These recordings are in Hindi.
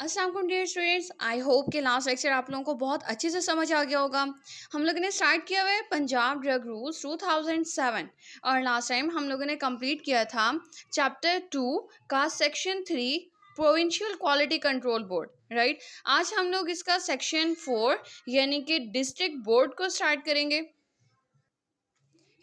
अस्सलाम वालेकुम डियर स्टूडेंट्स, आई होप कि लास्ट लेक्चर आप लोगों को बहुत अच्छे से समझ आ गया होगा। हम लोगों ने स्टार्ट किया हुआ है पंजाब ड्रग रूल्स 2007 और लास्ट टाइम हम लोगों ने कंप्लीट किया था चैप्टर 2 का section 3 provincial quality control board. Right, आज हम लोग इसका सेक्शन 4 यानी कि डिस्ट्रिक्ट बोर्ड को स्टार्ट करेंगे।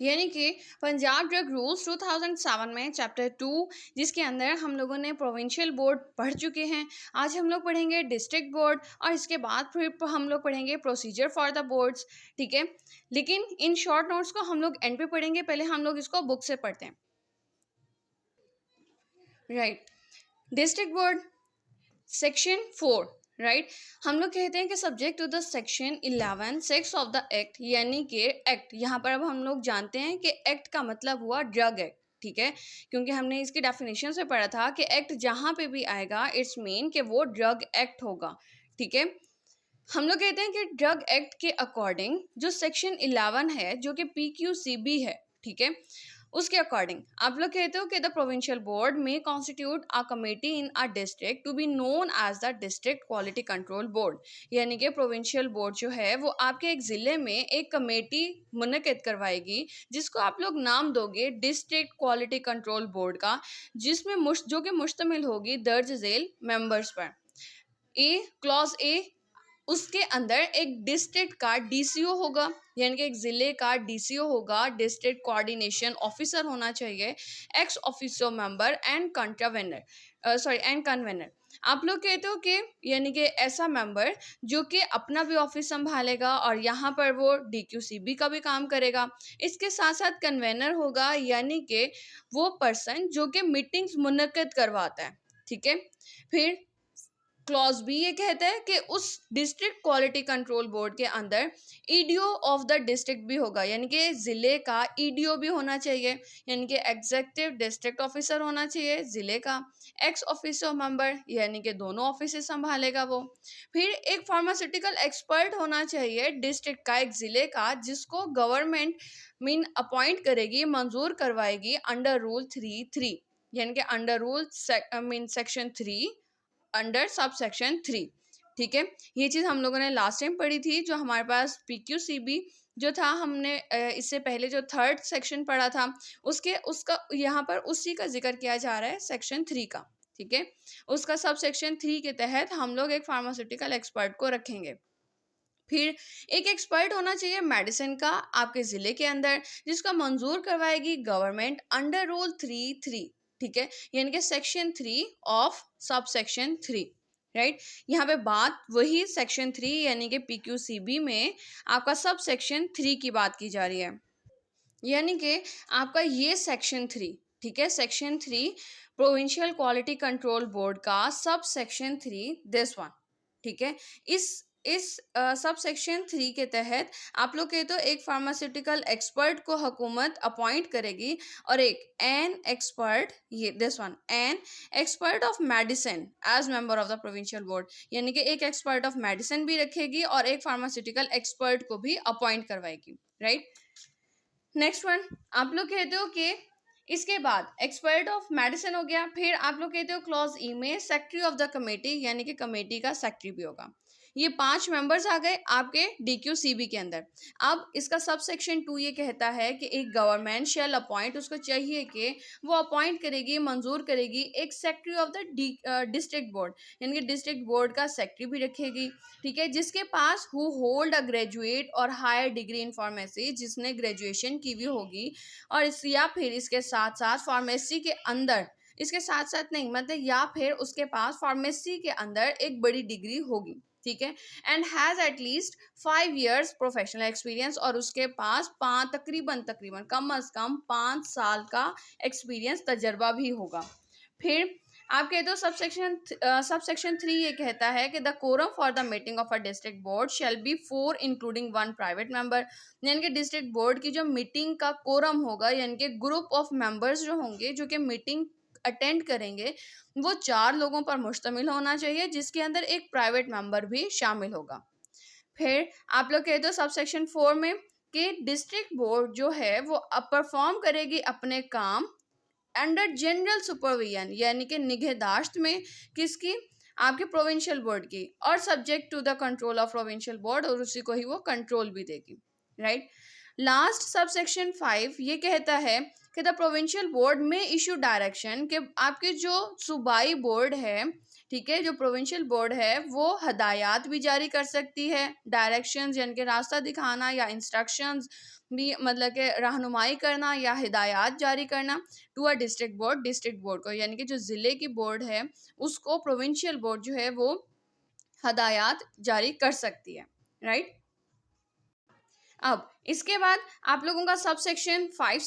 यानी कि पंजाब ड्रग रूल्स 2007 में चैप्टर 2 जिसके अंदर हम लोगों ने प्रोविंशियल बोर्ड पढ़ चुके हैं। आज हम लोग पढ़ेंगे डिस्ट्रिक्ट बोर्ड और इसके बाद फिर हम लोग पढ़ेंगे प्रोसीजर फॉर द बोर्ड्स। ठीक है, लेकिन इन शॉर्ट नोट्स को हम लोग एंड पे पढ़ेंगे, पहले हम लोग इसको बुक से पढ़ते हैं। Right, district board section 4। Right, हम लोग कहते हैं कि subject to the section 11 six of the act, यानी कि एक्ट। यहाँ पर अब हम लोग जानते हैं कि एक्ट का मतलब हुआ ड्रग एक्ट। ठीक है, क्योंकि हमने इसकी डेफिनेशन से पढ़ा था कि एक्ट जहाँ पे भी आएगा इट्स मीन कि वो ड्रग एक्ट होगा। ठीक है, हम लोग कहते हैं कि ड्रग एक्ट के अकॉर्डिंग जो सेक्शन 11 है जो कि PQCB है, ठीक है, उसके अकॉर्डिंग आप लोग कहते हो कि द प्रोविंशियल बोर्ड में constitute a committee in a district to be known as the district quality control board. यानी कि प्रोविंशियल बोर्ड जो है वो आपके एक ज़िले में एक कमेटी मुनक़िद करवाएगी जिसको आप लोग नाम दोगे डिस्ट्रिक्ट क्वालिटी कंट्रोल बोर्ड का, जिसमें जो कि मुश्तमिल होगी दर्ज झेल मेंबर्स पर। क्लॉज ए, उसके अंदर एक डिस्ट्रिक्ट का DCO होगा, यानी कि एक ज़िले का DCO होगा, डिस्ट्रिक्ट कोऑर्डिनेशन ऑफिसर होना चाहिए, x officio member and convener. आप लोग कहते हो कि यानी कि ऐसा मेंबर जो कि अपना भी ऑफिस संभालेगा और यहाँ पर वो DQCB का भी काम करेगा। इसके साथ साथ कन्वेनर होगा, यानी कि वो पर्सन जो कि मीटिंग्स मुनक़िद करवाता है। ठीक है, फिर क्लॉज बी ये कहता है कि उस डिस्ट्रिक्ट क्वालिटी कंट्रोल बोर्ड के अंदर EDO ऑफ द डिस्ट्रिक्ट भी होगा, यानी कि ज़िले का EDO भी होना चाहिए, यानी कि एग्जीक्यूटिव डिस्ट्रिक्ट ऑफिसर होना चाहिए ज़िले का, एक्स ऑफिसर मेंबर यानी कि दोनों ऑफिस संभालेगा वो। फिर एक फार्मास्यूटिकल एक्सपर्ट होना चाहिए डिस्ट्रिक्ट का, एक ज़िले का, जिसको गवर्नमेंट अपॉइंट करेगी, मंजूर करवाएगी अंडर रूल 3(3), यानी कि under rule section 3 under sub section 3। ठीक है, ये चीज़ हम लोगों ने लास्ट टाइम पढ़ी थी। जो हमारे पास PQCB जो था, हमने इससे पहले जो थर्ड सेक्शन पढ़ा था उसका यहाँ पर उसी का जिक्र किया जा रहा है, सेक्शन 3 का। ठीक है, उसका सब सेक्शन 3 के तहत हम लोग एक फार्मास्यूटिकल एक्सपर्ट को रखेंगे। फिर एक एक्सपर्ट होना चाहिए मेडिसिन का आपके ज़िले के अंदर, जिसका मंजूर करवाएगी गवर्नमेंट अंडर रूल 3(3). ठीक है, यानी कि section 3 of sub section 3। Right, यहाँ पे बात वही सेक्शन 3 यानी कि PQCB में आपका सब सेक्शन 3 की बात की जा रही है, यानी कि आपका ये सेक्शन 3। ठीक है, section 3 provincial quality control board का सब सेक्शन 3 दिस वन। ठीक है, इस सब सेक्शन 3 के तहत आप लोग के तो एक फार्मास्यूटिकल एक्सपर्ट को हुकूमत अपॉइंट करेगी और एक एन एक्सपर्ट, ये this one, an expert of medicine as member of the provincial board, यानी कि एक एक्सपर्ट ऑफ मेडिसिन भी रखेगी और एक फार्मास्यूटिकल एक्सपर्ट को भी अपॉइंट करवाएगी। राइट, नेक्स्ट वन, आप लोग कहते हो कि इसके बाद एक्सपर्ट ऑफ मेडिसिन हो गया। फिर आप लोग कहते हो क्लॉज ई में सेक्रेटरी ऑफ द कमेटी, यानी कि कमेटी का सेक्रेटरी भी होगा। ये 5 मेंबर्स आ गए आपके DQCB के अंदर। अब इसका सब सेक्शन 2 ये कहता है कि एक गवर्नमेंट शेल अपॉइंट, उसको चाहिए कि वो अपॉइंट करेगी, मंजूर करेगी एक secretary of the district board, यानी कि डिस्ट्रिक्ट बोर्ड का सेक्रेटरी भी रखेगी। ठीक है, जिसके पास हु होल्ड अ ग्रेजुएट और हायर डिग्री इन फार्मेसी, जिसने ग्रेजुएशन की हुई होगी और इस या फिर इसके साथ साथ फार्मेसी के अंदर, इसके साथ साथ नहीं मतलब, या फिर उसके पास फार्मेसी के अंदर एक बड़ी डिग्री होगी। ठीक है, and has at least 5 years professional experience, और उसके पास तकरीबन कम अज़ कम 5 साल का एक्सपीरियंस, तजर्बा भी होगा। फिर आप कहते हो सब सेक्शन 3 ये कहता है कि the quorum for the meeting of a district board shall be 4 including 1 private member, यानी कि डिस्ट्रिक्ट बोर्ड की जो मीटिंग का कोरम होगा, यानी कि ग्रुप ऑफ मेंबर्स जो होंगे जो कि मीटिंग अटेंड करेंगे, वो 4 लोगों पर मुश्तमिल होना चाहिए, जिसके अंदर एक प्राइवेट मेंबर भी शामिल होगा। फिर आप लोग कहते हो सब सेक्शन 4 में कि डिस्ट्रिक्ट बोर्ड जो है वो परफॉर्म करेगी अपने काम अंडर जनरल सुपरविजन, यानी कि निगहदाश्त में, किसकी, आपके प्रोविंशियल बोर्ड की, और subject to the control of provincial board, और उसी को ही वो कंट्रोल भी देगी, राइट। लास्ट सब सेक्शन 5 ये कहता है कि द प्रोविंशियल बोर्ड में इशू डायरेक्शन, कि आपके जो सूबाई बोर्ड है, ठीक है, जो प्रोविंशियल बोर्ड है वो हदायत भी जारी कर सकती है, डायरेक्शंस यानी कि रास्ता दिखाना या इंस्ट्रक्शंस भी, मतलब कि रहनुमाई करना या हिदायत जारी करना टू अ डिस्ट्रिक्ट बोर्ड को, यानी कि जो ज़िले की बोर्ड है उसको प्रोविंशियल बोर्ड जो है वो हदायत जारी कर सकती है, राइट। अब इसके बाद आप लोगों का सब सेक्शन 5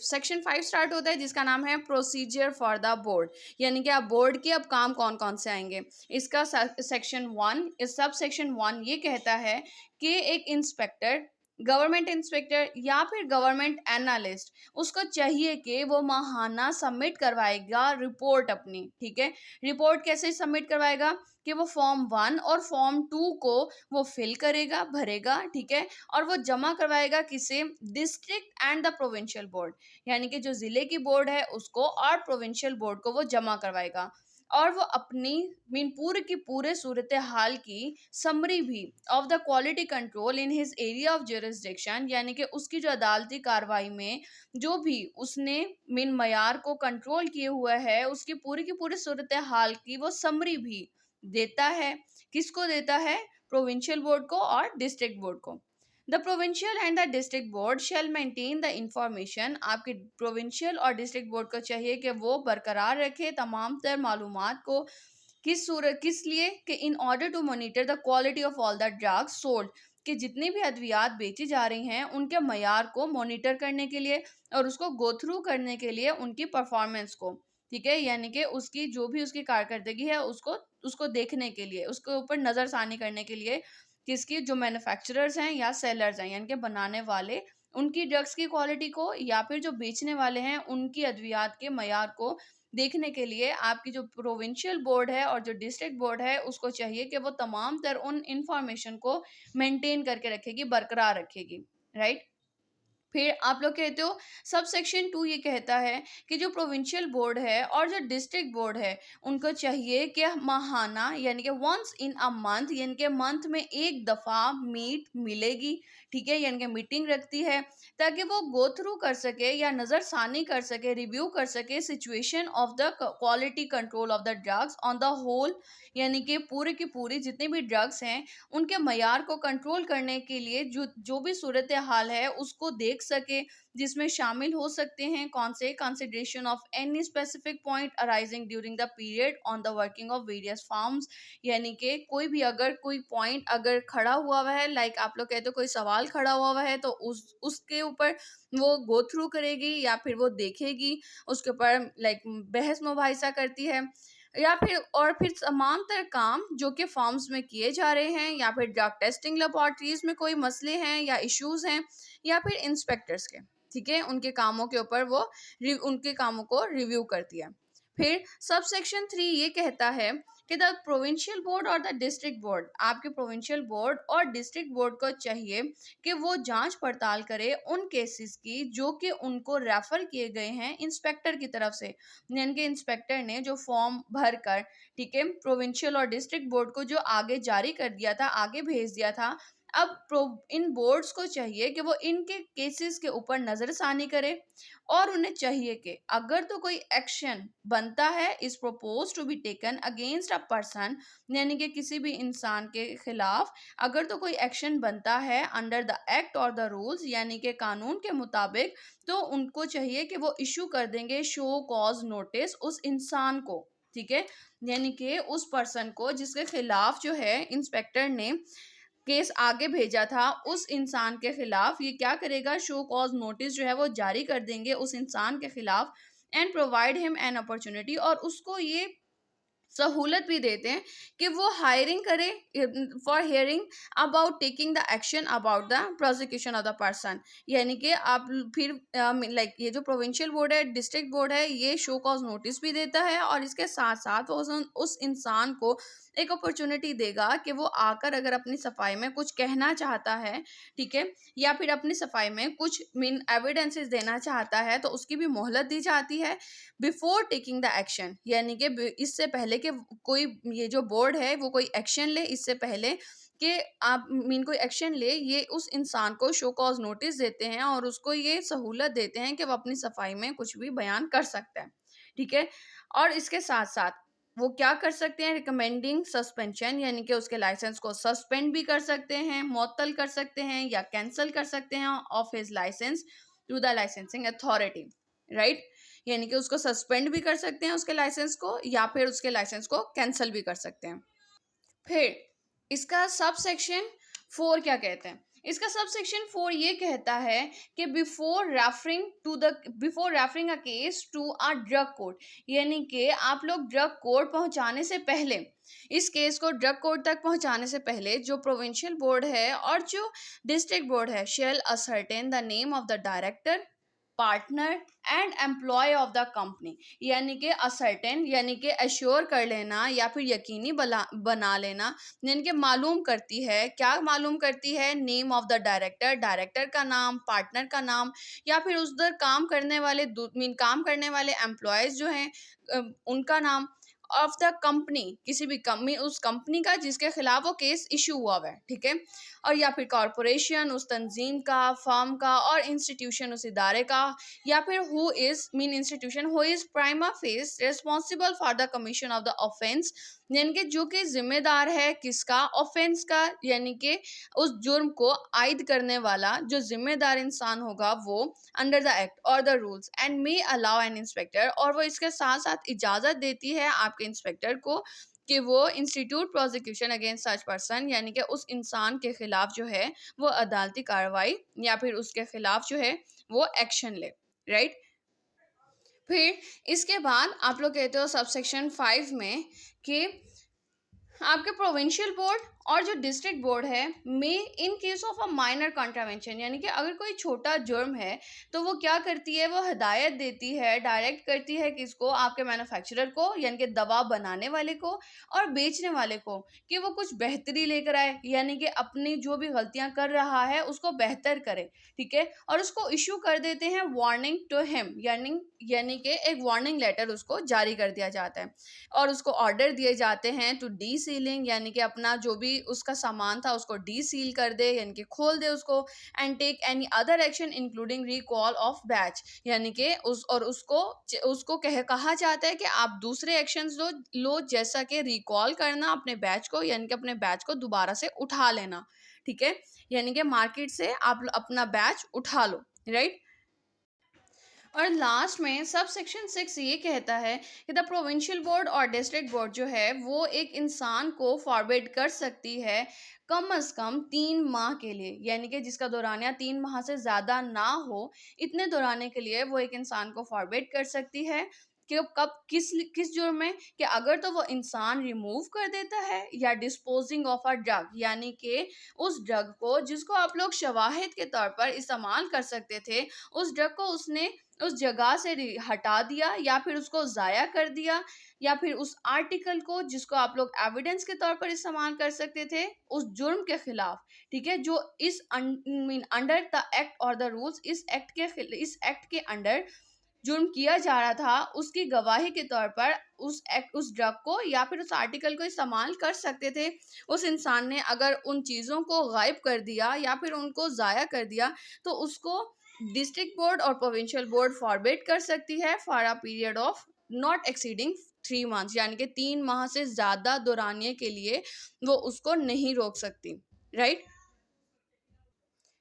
सेक्शन 5 स्टार्ट होता है, जिसका नाम है प्रोसीजर फॉर द बोर्ड, यानी कि आप बोर्ड के अब काम कौन कौन से आएंगे। इसका सेक्शन 1, इस सब सेक्शन 1 ये कहता है कि एक इंस्पेक्टर, गवर्नमेंट इंस्पेक्टर या फिर गवर्नमेंट एनालिस्ट, उसको चाहिए कि वो माहाना सबमिट करवाएगा रिपोर्ट अपनी, ठीक है। रिपोर्ट कैसे सबमिट करवाएगा कि वो फॉर्म 1 और फॉर्म 2 को वो फिल करेगा, भरेगा, ठीक है, और वो जमा करवाएगा किसे, district and the provincial board, यानी कि जो ज़िले की बोर्ड है उसको और प्रोविंशियल बोर्ड को वो जमा करवाएगा, और वो अपनी मीन पूरे की पूरे सूरत हाल की समरी भी of the quality control in his area of jurisdiction, यानी कि उसकी जो अदालती कार्रवाई में जो भी उसने मीन मयार को कंट्रोल किए हुआ है उसकी पूरी की पूरी सूरत हाल की वो समरी भी देता है। किसको देता है, प्रोविंशियल बोर्ड को और डिस्ट्रिक्ट बोर्ड को। The provincial and the district board shall maintain the information, आपके प्रोविंशियल और डिस्ट्रिक्ट बोर्ड को चाहिए कि वो बरकरार रखे तमाम तर मालूमात को, किस लिए कि in order to monitor the quality of all the drugs sold, कि जितनी भी अद्वियात बेची जा रही हैं उनके मयार को मॉनिटर करने के लिए और उसको गो थ्रू करने के लिए उनकी परफॉर्मेंस को, ठीक है, यानी कि उसकी जो भी उसकी कारकर्दगी है उसको उसको देखने के लिए, उसके ऊपर नज़रसानी करने के लिए, किसकी, जो मैन्युफैक्चरर्स हैं या सेलर्स हैं, यानी कि बनाने वाले, उनकी ड्रग्स की क्वालिटी को, या फिर जो बेचने वाले हैं उनकी अद्वियात के मयार को देखने के लिए आपकी जो प्रोविंशियल बोर्ड है और जो डिस्ट्रिक्ट बोर्ड है उसको चाहिए कि वो तमाम तर उन इंफॉर्मेशन को मेंटेन करके रखेगी, बरकरार रखेगी, राइट। फिर आप लोग कहते हो सब सेक्शन 2 ये कहता है कि जो प्रोविंशियल बोर्ड है और जो डिस्ट्रिक्ट बोर्ड है उनको चाहिए कि माहाना, यानी कि वंस इन अ मंथ, यानी कि मंथ में एक दफ़ा मीट मिलेगी, ठीक है, यानी कि मीटिंग रखती है ताकि वो गो थ्रू कर सके या नज़रसानी कर सके, रिव्यू कर सके situation of the quality control of the drugs on the whole, यानी कि पूरी की पूरी जितनी भी ड्रग्स हैं उनके मयार को कंट्रोल करने के लिए जो जो भी सूरत हाल है उसको देख सके, जिसमें शामिल हो सकते हैं कौन से, consideration of any specific point arising during the period on the working of various farms, यानी कि कोई भी अगर कोई पॉइंट अगर खड़ा हुआ हुआ है, लाइक आप लोग कहते हो कोई सवाल खड़ा हुआ हुआ है तो उसके ऊपर वो गो थ्रू करेगी या फिर वो देखेगी, उसके ऊपर लाइक बहस मुबाहिसा करती है, या फिर और फिर तमाम तर काम जो कि फॉर्म्स में किए जा रहे हैं, या फिर ड्रग टेस्टिंग लेबॉर्ट्रीज में कोई मसले हैं या इश्यूज हैं, या फिर इंस्पेक्टर्स के, ठीक है, उनके कामों के ऊपर वो उनके कामों को रिव्यू करती है। फिर सब सेक्शन 3 ये कहता है कि द प्रोविंशियल बोर्ड और द डिस्ट्रिक्ट बोर्ड, आपके प्रोविंशियल बोर्ड और डिस्ट्रिक्ट बोर्ड को चाहिए कि वो जांच पड़ताल करे उन केसेस की जो कि उनको रेफर किए गए हैं इंस्पेक्टर की तरफ से, यानी कि इंस्पेक्टर ने जो फॉर्म भर कर, ठीक है, प्रोविंशियल और डिस्ट्रिक्ट बोर्ड को जो आगे जारी कर दिया था, आगे भेज दिया था। अब इन बोर्ड्स को चाहिए कि वो इनके केसेस के ऊपर नज़रसानी करे और उन्हें चाहिए कि अगर तो कोई एक्शन बनता है is propose to be taken against a person, यानी कि किसी भी इंसान के खिलाफ अगर तो कोई एक्शन बनता है अंडर द एक्ट और द रूल्स, यानी कि कानून के मुताबिक, तो उनको चाहिए कि वो इशू कर देंगे शो कॉज नोटिस उस इंसान को, ठीक है, यानी कि उस पर्सन को जिसके खिलाफ जो है इंस्पेक्टर ने केस आगे भेजा था उस इंसान के खिलाफ ये क्या करेगा, शो कॉज नोटिस जो है वो जारी कर देंगे उस इंसान के खिलाफ, and provide him an opportunity, और उसको ये सहूलत भी देते हैं कि वो हायरिंग करे for hearing about taking the action about the prosecution of the person, यानी कि आप फिर लाइक ये जो प्रोविंशियल बोर्ड है, डिस्ट्रिक्ट बोर्ड है, ये शो कॉज नोटिस भी देता है और इसके साथ साथ वो उस इंसान को एक अपॉर्चुनिटी देगा कि वो आकर अगर अपनी सफाई में कुछ कहना चाहता है, ठीक है, या फिर अपनी सफाई में कुछ मीन एविडेंसेस देना चाहता है तो उसकी भी मोहलत दी जाती है बिफोर टेकिंग द एक्शन, यानी कि इससे पहले कि कोई ये जो बोर्ड है वो कोई एक्शन ले, इससे पहले कि आप कोई एक्शन ले, ये उस इंसान को शो कॉज नोटिस देते हैं और उसको ये सहूलत देते हैं कि वो अपनी सफाई में कुछ भी बयान कर सकता है, ठीक है। और इसके साथ साथ वो क्या कर सकते हैं, रिकमेंडिंग सस्पेंशन, यानी कि उसके लाइसेंस को सस्पेंड भी कर सकते हैं, मुअत्तल कर सकते हैं या कैंसिल कर सकते हैं of his licence to the licensing authority, right. यानी कि उसको सस्पेंड भी कर सकते हैं उसके लाइसेंस को, या फिर उसके लाइसेंस को कैंसिल भी कर सकते हैं। फिर इसका सब सेक्शन 4 क्या कहते हैं, इसका सब सेक्शन 4 ये कहता है कि before referring a case to a drug court, यानी कि आप लोग ड्रग कोर्ट पहुंचाने से पहले, इस केस को ड्रग कोर्ट तक पहुंचाने से पहले जो प्रोविंशियल बोर्ड है और जो डिस्ट्रिक्ट बोर्ड है shall ascertain the name of the director, partner and employ of the company, यानी कि असर्टेन यानी कि एश्योर कर लेना या फिर यकीनी बना लेना, यानी कि मालूम करती है, क्या मालूम करती है, name of the director, director का नाम, पार्टनर का नाम, या फिर उधर काम करने वाले एम्प्लॉयज जो हैं उनका नाम, ऑफ द कंपनी, किसी भी कंपनी, उस कंपनी का जिसके खिलाफ वो केस इशू हुआ है, ठीक है। और या फिर कॉरपोरेशन, उस तंजीम का, फर्म का, और इंस्टीट्यूशन, उस इदारे का, या फिर who is institution who is prima face responsible for the commission of the offence, यानी कि जो कि जिम्मेदार है किसका, ऑफेंस का, यानी कि उस जुर्म को आयद करने वाला जो जिम्मेदार इंसान होगा वो, अंडर द एक्ट और the rules and may allow an inspector, और वो इसके साथ साथ इजाज़त देती है आपके इंस्पेक्टर को कि वो institute prosecution against such person, यानी कि उस इंसान के खिलाफ जो है वो अदालती कार्रवाई या फिर उसके खिलाफ जो है वो एक्शन ले, राइट। फिर इसके बाद आप लोग कहते हो सब सेक्शन 5 में कि आपके प्रोविंशियल बोर्ड और जो डिस्ट्रिक्ट बोर्ड है में in case of a minor contravention, यानी कि अगर कोई छोटा जुर्म है तो वो क्या करती है, वो हिदायत देती है, डायरेक्ट करती है किसको, आपके मैन्युफैक्चरर को, यानी कि दवा बनाने वाले को और बेचने वाले को, कि वो कुछ बेहतरी लेकर आए, यानी कि अपनी जो भी गलतियां कर रहा है उसको बेहतर करे, ठीक है। और उसको इशू कर देते हैं वार्निंग टू हिम, यानी कि एक वार्निंग लेटर उसको जारी कर दिया जाता है, और उसको ऑर्डर दिए जाते हैं टू डी सीलिंग, यानी कि अपना जो भी उसका सामान था उसको डी सील कर दे, यानी कि खोल दे उसको, and take any other action including recall of batch, यानी कि उसको उसको कहा जाता है कि आप दूसरे एक्शंस लो जैसा कि रिकॉल करना अपने बैच को, यानी कि अपने बैच को दोबारा से उठा लेना, ठीक है, यानी कि मार्केट से आप अपना बैच उठा लो, राइट। और लास्ट में सब सेक्शन 6 ये कहता है कि द प्रोविंशियल बोर्ड और डिस्ट्रिक्ट बोर्ड जो है वो एक इंसान को फॉरवर्ड कर सकती है कम अज़ कम 3 माह के लिए, यानी कि जिसका दौरानिया 3 माह से ज़्यादा ना हो, इतने दौराने के लिए वो एक इंसान को फॉरवर्ड कर सकती है कि वो कब किस जुर्म में, कि अगर तो वो इंसान रिमूव कर देता है या डिस्पोजिंग ऑफ अ ड्रग, यानी कि उस ड्रग को जिसको आप लोग शवाहिद के तौर पर इस्तेमाल कर सकते थे, उस ड्रग को उसने उस जगह से हटा दिया या फिर उसको ज़ाया कर दिया, या फिर उस आर्टिकल को जिसको आप लोग एविडेंस के तौर पर इस्तेमाल कर सकते थे उस जुर्म के खिलाफ, ठीक है, जो इस अंडर द एक्ट और द रूल्स, इस एक्ट के अंडर जुर्म किया जा रहा था, उसकी गवाही के तौर पर उस ड्रग को या फिर उस आर्टिकल को इस्तेमाल कर सकते थे। उस इंसान ने अगर उन चीज़ों को गायब कर दिया या फिर उनको ज़ाया कर दिया तो उसको डिस्ट्रिक्ट बोर्ड और प्रोविंशियल बोर्ड फॉरबिड कर सकती है for a period of not exceeding 3 months, यानी कि 3 माह से ज़्यादा दौरानिए के लिए वो उसको नहीं रोक सकती, राइट।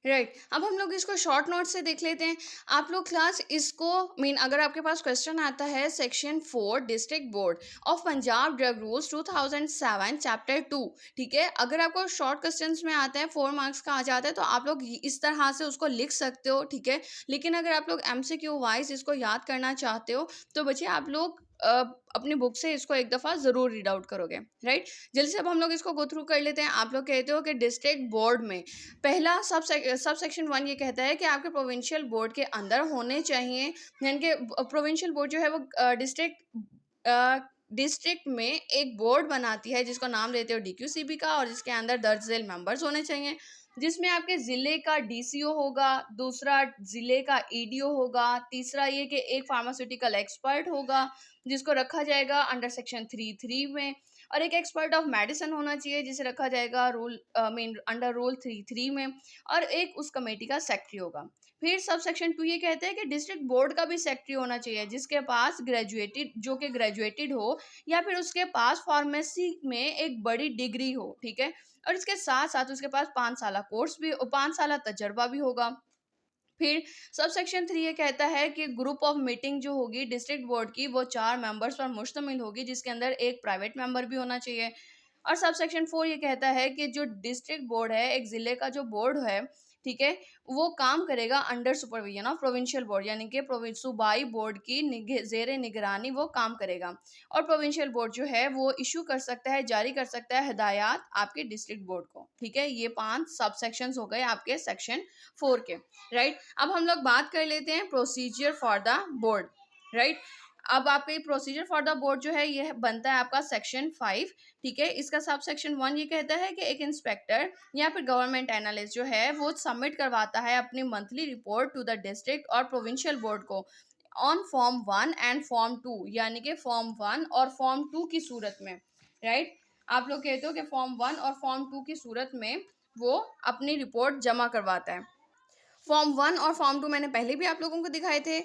राइट, अब हम लोग इसको शॉर्ट नोट से देख लेते हैं। आप लोग क्लास इसको अगर आपके पास क्वेश्चन आता है section 4 district board of Punjab drug rules 2007 chapter 2, ठीक है, अगर आपको शॉर्ट क्वेश्चंस में आता है 4 मार्क्स का आ जाता है तो आप लोग इस तरह से उसको लिख सकते हो, ठीक है। लेकिन अगर आप लोग MCQ वाइज इसको याद करना चाहते हो तो बच्चे आप लोग अपनी बुक से इसको एक दफ़ा ज़रूर रीड आउट करोगे, राइट। जल्दी से अब हम लोग इसको गो थ्रू कर लेते हैं। आप लोग कहते हो कि डिस्ट्रिक्ट बोर्ड में पहला सब सेक्शन 1 ये कहता है कि आपके प्रोविंशियल बोर्ड के अंदर होने चाहिए, यानी कि प्रोविंशियल बोर्ड जो है वो डिस्ट्रिक्ट में एक बोर्ड बनाती है जिसको नाम देते हो DQCB का, और जिसके अंदर दर्ज झेल मेंबर्स होने चाहिए, जिसमें आपके ज़िले का DCO होगा, दूसरा ज़िले का EDO होगा, तीसरा ये कि एक फार्मास्यूटिकल एक्सपर्ट होगा, जिसको रखा जाएगा अंडर सेक्शन 3(3) में। और एक एक्सपर्ट ऑफ मेडिसिन होना चाहिए जिसे रखा जाएगा रूल मीन अंडर रूल 3(3) में। और एक उस कमेटी का सेक्रेटरी होगा। फिर सब सेक्शन 2 ये कहते हैं कि डिस्ट्रिक्ट बोर्ड का भी सेक्रेटरी होना चाहिए जिसके पास ग्रेजुएटेड हो, या फिर उसके पास फार्मेसी में एक बड़ी डिग्री हो, ठीक है। और इसके साथ साथ उसके पास 5 साल तजर्बा भी होगा। फिर सब सेक्शन 3 ये कहता है कि ग्रुप ऑफ मीटिंग जो होगी डिस्ट्रिक्ट बोर्ड की वो 4 मेंबर्स पर मुश्तमिल होगी, जिसके अंदर एक प्राइवेट मेंबर भी होना चाहिए। और सब सेक्शन 4 ये कहता है कि जो डिस्ट्रिक्ट बोर्ड है, एक ज़िले का जो बोर्ड है, ठीक है, वो काम करेगा under supervision of provincial board, यानी कि सूबाई बोर्ड की ज़ेर निगरानी वो काम करेगा। और प्रोविंशियल बोर्ड जो है वो इशू कर सकता है, जारी कर सकता है हिदायत आपके डिस्ट्रिक्ट बोर्ड को, ठीक है। ये 5 सब सेक्शंस हो गए आपके सेक्शन 4 के, राइट। अब हम लोग बात कर लेते हैं procedure for the board, right. अब आपका प्रोसीजर फॉर द बोर्ड जो है ये बनता है आपका सेक्शन 5, ठीक है। इसका सब सेक्शन 1 ये कहता है कि एक इंस्पेक्टर या फिर गवर्नमेंट एनालिस्ट जो है वो सबमिट करवाता है अपनी monthly report to the district और प्रोविंशियल बोर्ड को ऑन फॉर्म 1 एंड फॉर्म 2, यानी कि फॉर्म 1 और फॉर्म 2 की सूरत में, राइट। आप लोग कहते हो कि फॉर्म 1 और फॉर्म 2 की सूरत में वो अपनी रिपोर्ट जमा करवाता है। फॉर्म 1 और फॉर्म 2 मैंने पहले भी आप लोगों को दिखाए थे।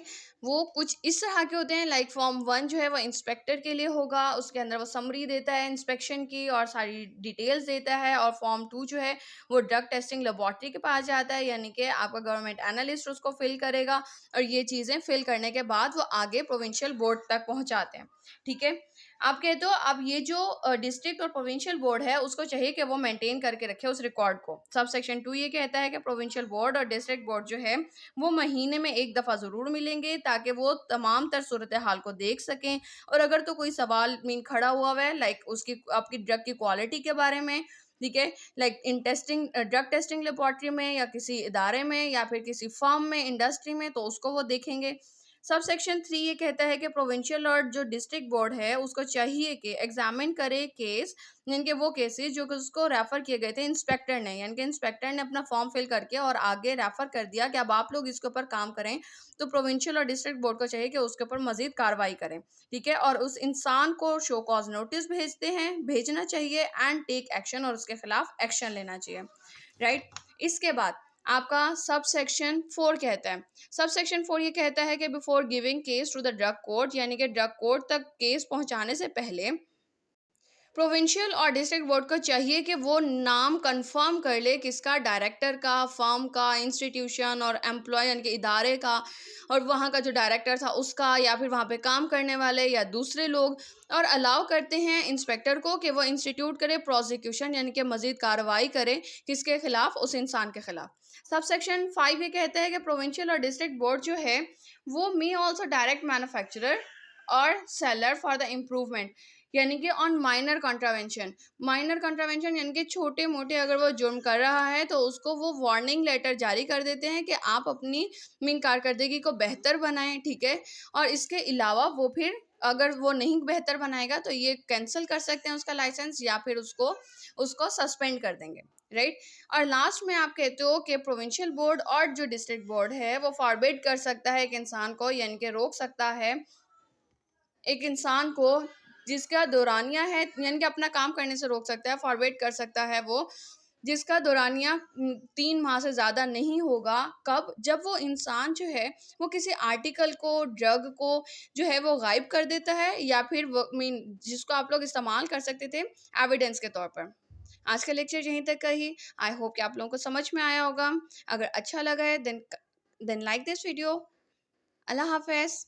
वो कुछ इस तरह के होते हैं, लाइक फॉर्म 1 जो है वो इंस्पेक्टर के लिए होगा, उसके अंदर वो समरी देता है इंस्पेक्शन की और सारी डिटेल्स देता है। और फॉर्म 2 जो है वो ड्रग टेस्टिंग लेबॉर्ट्री के पास जाता है, यानी कि आपका गवर्नमेंट एनालिस्ट उसको फिल करेगा और ये चीज़ें फिल करने के बाद वो आगे प्रोविंशियल बोर्ड तक पहुँचाते हैं, ठीक है। आप कहते हो अब ये जो डिस्ट्रिक्ट और प्रोविंशियल बोर्ड है उसको चाहिए कि वो मेंटेन करके रखे उस रिकॉर्ड को। सब सेक्शन 2 ये कहता है कि प्रोविंशियल बोर्ड और डिस्ट्रिक्ट बोर्ड जो है वो महीने में एक दफ़ा ज़रूर मिलेंगे ताकि वो तमाम तर सूरत हाल को देख सकें। और अगर तो कोई सवाल खड़ा हुआ है, लाइक उसकी आपकी ड्रग की क्वालिटी के बारे में, ठीक है, like in testing drug testing laboratory में या किसी इदारे में या फिर किसी फर्म में, इंडस्ट्री में, तो उसको वो देखेंगे। सब सेक्शन 3 ये कहता है कि प्रोविंशियल और जो डिस्ट्रिक्ट बोर्ड है उसको चाहिए कि एग्जामिन करे केस, यानी कि वो केसेस जो कि उसको रेफर किए गए थे इंस्पेक्टर ने, यानी कि इंस्पेक्टर ने अपना फॉर्म फिल करके और आगे रेफर कर दिया कि अब आप लोग इसके ऊपर काम करें, तो प्रोविंशियल और डिस्ट्रिक्ट बोर्ड को चाहिए कि उसके ऊपर मजीद कार्रवाई करें, ठीक है। और उस इंसान को शो कॉज नोटिस भेजना चाहिए एंड टेक एक्शन, और उसके खिलाफ एक्शन लेना चाहिए, राइट। इसके बाद आपका सब सेक्शन 4 कहता है, सब सेक्शन 4 ये कहता है कि before giving case to the drug court, यानी कि ड्रग कोर्ट तक केस पहुंचाने से पहले प्रोविंशियल और डिस्ट्रिक्ट बोर्ड को चाहिए कि वो नाम कंफर्म कर ले किसका, डायरेक्टर का, फर्म का, इंस्टीट्यूशन और एम्प्लॉय यानी कि इदारे का, और वहाँ का जो डायरेक्टर था उसका, या फिर वहाँ पे काम करने वाले या दूसरे लोग। और अलाउ करते हैं इंस्पेक्टर को कि वो इंस्टीट्यूट करे प्रोसिक्यूशन, यानी कि मजीद कार्रवाई करे किसके खिलाफ, उस इंसान के खिलाफ। सब सेक्शन 5 ये कहता है कि प्रोविंशियल और डिस्ट्रिक्ट बोर्ड जो है वो मे ऑल्सो डायरेक्ट मैन्युफैक्चरर और सेलर फॉर द इम्प्रूवमेंट, यानी कि ऑन माइनर कंट्रावेंशन यानी कि छोटे मोटे अगर वो जुर्म कर रहा है तो उसको वो वार्निंग लेटर जारी कर देते हैं कि आप अपनी कारकर्दगी को बेहतर बनाएं, ठीक है। और इसके अलावा वो फिर अगर वो नहीं बेहतर बनाएगा तो ये कैंसिल कर सकते हैं उसका लाइसेंस, या फिर उसको उसको सस्पेंड कर देंगे, राइट। और लास्ट में आप कहते हो कि प्रोविंशियल बोर्ड और जो डिस्ट्रिक्ट बोर्ड है वो फॉरबिड कर सकता है एक इंसान को, यानी कि रोक सकता है एक इंसान को जिसका दौरानिया है, यानी कि अपना काम करने से रोक सकता है, फॉरवर्ड कर सकता है वो जिसका दौरानिया 3 माह से ज़्यादा नहीं होगा। कब? जब वो इंसान जो है वो किसी आर्टिकल को, ड्रग को जो है वो गायब कर देता है, या फिर वो जिसको आप लोग इस्तेमाल कर सकते थे एविडेंस के तौर पर। आज का लेक्चर यहीं तक का ही। आई होप कि आप लोगों को समझ में आया होगा। अगर अच्छा लगा है देन लाइक दिस वीडियो। अल्लाह हाफ़िज़।